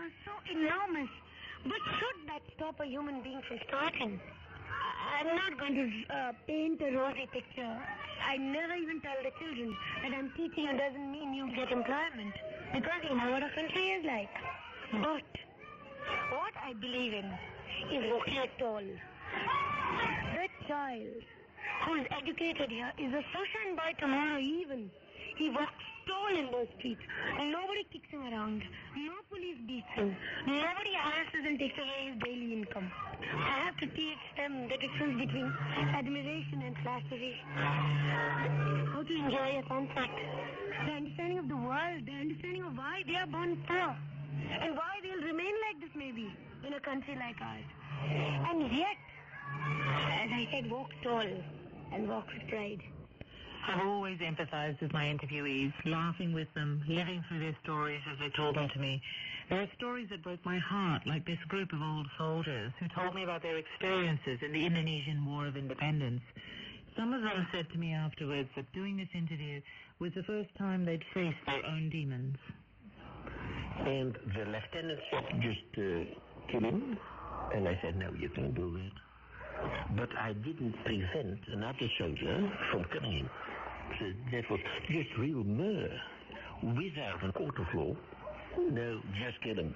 are so enormous. But should that stop a human being from starting? I'm not going to paint a rosy picture. I never even tell the children that I'm teaching you doesn't mean you get employment. Because you know what a country is like. But what I believe in is walking it tall. The child who is educated here is a sunshine by tomorrow even. He walks tall in those streets. Nobody kicks him around. No police beats him. Nobody harasses and takes away his daily income. I have to teach them the difference between admiration and flattery. How to enjoy a sunset. The understanding of the world. The understanding of why they are born poor. And why they'll remain like this maybe in a country like ours. And yet, as I said, walk tall and walk with pride. I've always empathized with my interviewees, laughing with them, living through their stories as they told them to me. There are stories that broke my heart, like this group of old soldiers who told me about their experiences in the Indonesian War of Independence. Some of them said to me afterwards that doing this interview was the first time they'd faced their own demons. And the lieutenant said, just kill him. And I said, no, you can't do that. But I didn't prevent another soldier from killing him. So that was just real murder. Without a court of law. No, just kill him.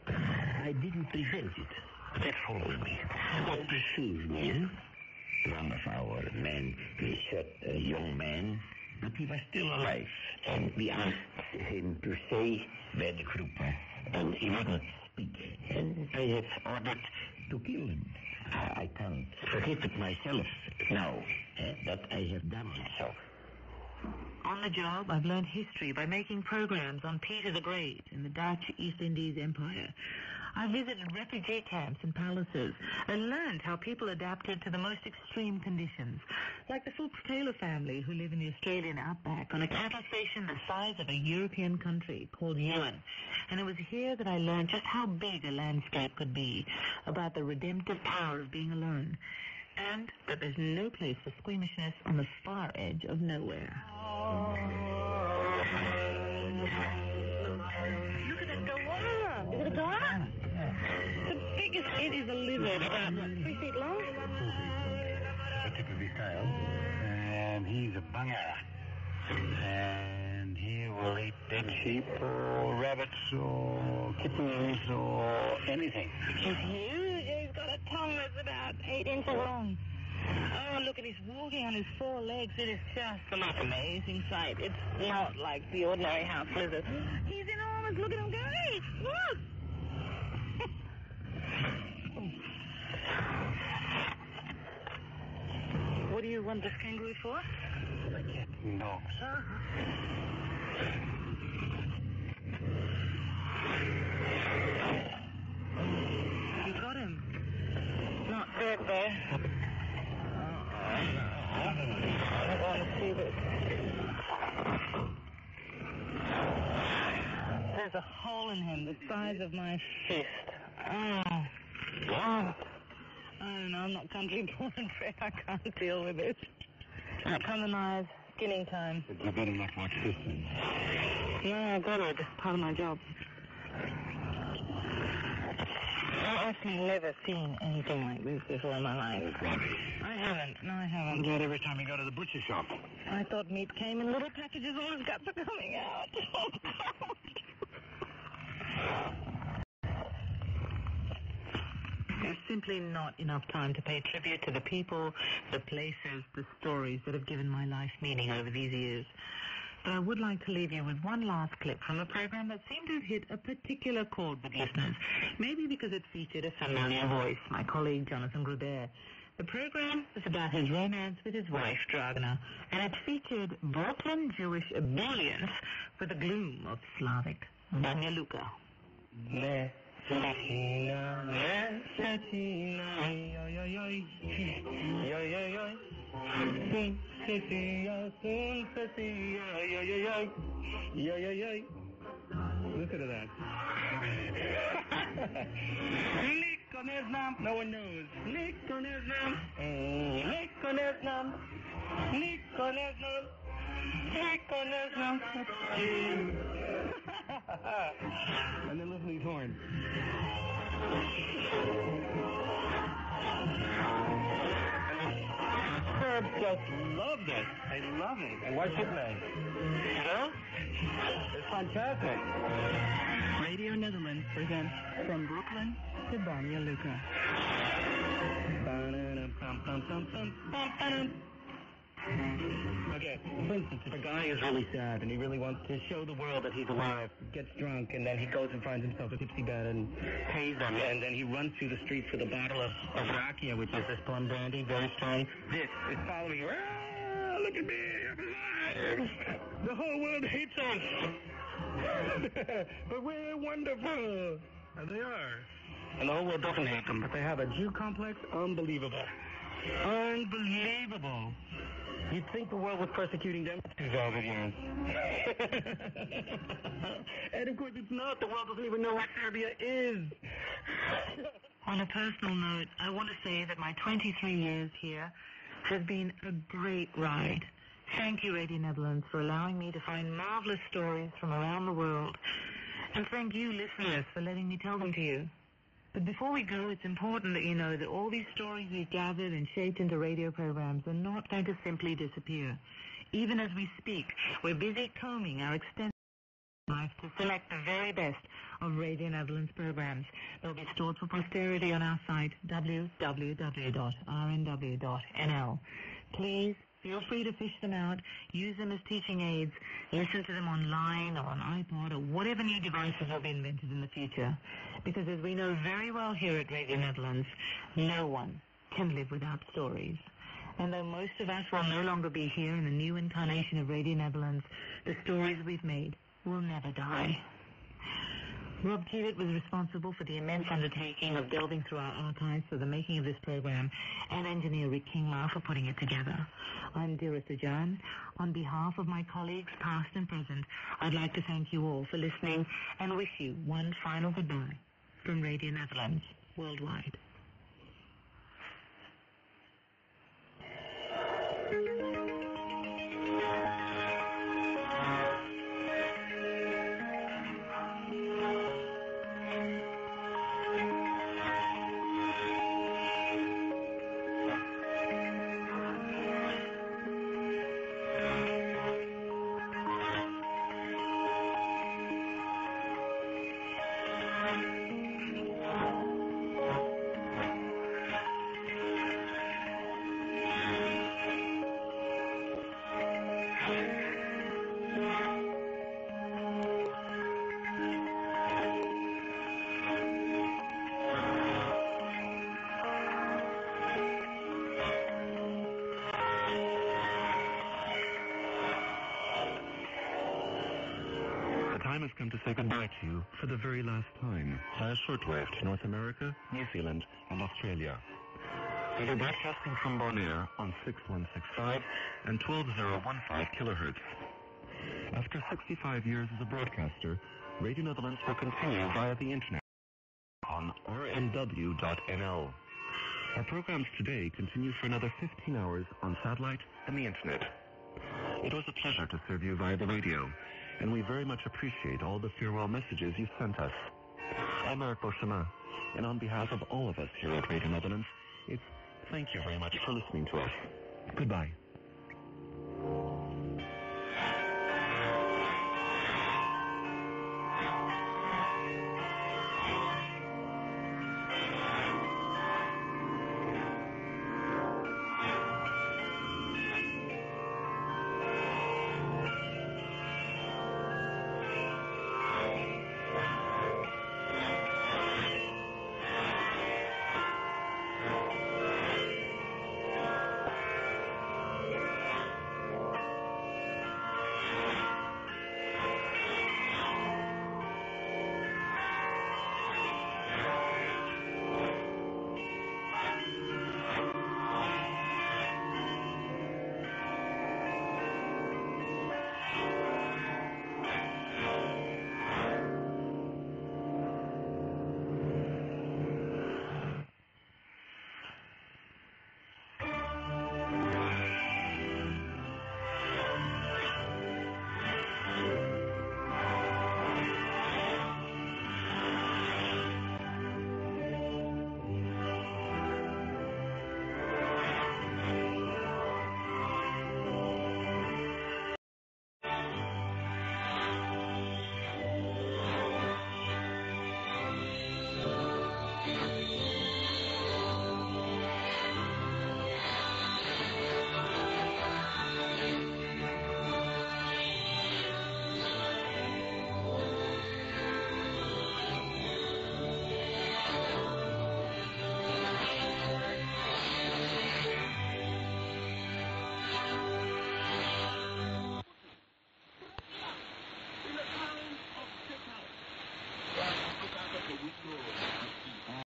I didn't prevent it. That follows me. What pursues me? One of our men, he shot a young man, but he was still alive. And we asked him to stay by the group. And he wouldn't speak. And I have ordered to kill him. I can't forgive it myself now that I have done it so. On the job, I've learned history by making programs on Peter the Great in the Dutch East Indies Empire. I visited refugee camps and palaces and learned how people adapted to the most extreme conditions, like the Fulks Taylor family who live in the Australian outback on a cattle station the size of a European country called Ewan. And it was here that I learned just how big a landscape could be, about the redemptive power of being alone, and that there's no place for squeamishness on the far edge of nowhere. Look at the koala. Is it a koala? The biggest it is a lizard, about 3 feet long. The tip of his tail. And he's a bunger. And he will eat dead sheep or rabbits or kittens or anything. He's huge. He's got a tongue that's about 8 inches long. Oh, look at his walking on his 4 legs. It is just the most amazing sight. It's not like the ordinary house lizard. He's enormous. Look at him go. Hey, look! What do you want this kangaroo for? Dogs. You got him. Not dead there. I want to see this. There's a hole in him the size of my fist. Oh, no, I'm not country born and bred. I can't deal with this. Out come the knives. Skinning time. You better not watch this thing. Yeah, I got it. It's part of my job. I've actually never seen anything like this before in my life. I haven't. No, I haven't. You do it every time you go to the butcher shop. I thought meat came in little packages. All his guts are coming out. Oh, God. There's simply not enough time to pay tribute to the people, the places, the stories that have given my life meaning over these years. But I would like to leave you with one last clip from a program that seemed to have hit a particular chord with listeners, maybe because it featured a familiar voice, my colleague Jonathan Gruber. The program was about his romance with his wife, Dragana, and it featured Brooklyn Jewish ebullience with the gloom of Slavic Banja Luka. Satina, Satina, yo yo yo, yo yo yo, Satina, Satina, yo yo yo, yo yo yo. Listen to that. Lick on his nam, no one knows. Lick on his nam, lick on his nam, lick on his nam, lick on his nam. And then listen to these horns. just love this. I love it. And what's it like? You know? It's fantastic. Radio Netherlands presents From Brooklyn to Banja Luka. Okay, for instance, if a guy is really sad and he really wants to show the world that he's alive, gets drunk, and then he goes and finds himself a tipsy bed and pays them, and then he runs through the streets with a bottle of rakia, which is this plum brandy, very strong. This is following you. Ah, look at me, I'm alive. The whole world hates us. But we're wonderful. And they are. And the whole world doesn't hate them, but they have a Jew complex. Unbelievable. Unbelievable. You'd think the world was persecuting them for 2,000 years. And of course it's not. The world doesn't even know what Serbia is. On a personal note, I want to say that my 23 years here has been a great ride. Thank you, Radio Netherlands, for allowing me to find marvelous stories from around the world. And thank you, listeners, for letting me tell them to you. But before we go, it's important that you know that all these stories we've gathered and shaped into radio programs are not going to simply disappear. Even as we speak, we're busy combing our extensive life to select the very best of Radio Netherlands programs. They'll be stored for posterity on our site, www.rnw.nl. Please feel free to fish them out, use them as teaching aids, listen to them online or on iPod or whatever new devices will be invented in the future. Because as we know very well here at Radio Netherlands, no one can live without stories. And though most of us will no longer be here in the new incarnation of Radio Netherlands, the stories we've made will never die. Rob Kiewit was responsible for the immense undertaking of delving through our archives for the making of this program, and engineer Rick Kinglaw for putting it together. I'm Dira Sajan. On behalf of my colleagues, past and present, I'd like to thank you all for listening and wish you one final goodbye from Radio Netherlands worldwide. Time has come to say goodbye to you for the very last time via shortwave to North America, New Zealand, and Australia. We are broadcasting from Bonaire on 6165 and 12015 kilohertz. After 65 years as a broadcaster, Radio Netherlands will continue via the internet on RNW.nl. Our programs today continue for another 15 hours on satellite and the internet. It was a pleasure to serve you via the radio, and we very much appreciate all the farewell messages you sent us. I'm Eric Beauchemin, and on behalf of all of us here at Radio Netherlands, it's thank you very much for listening to us. Goodbye.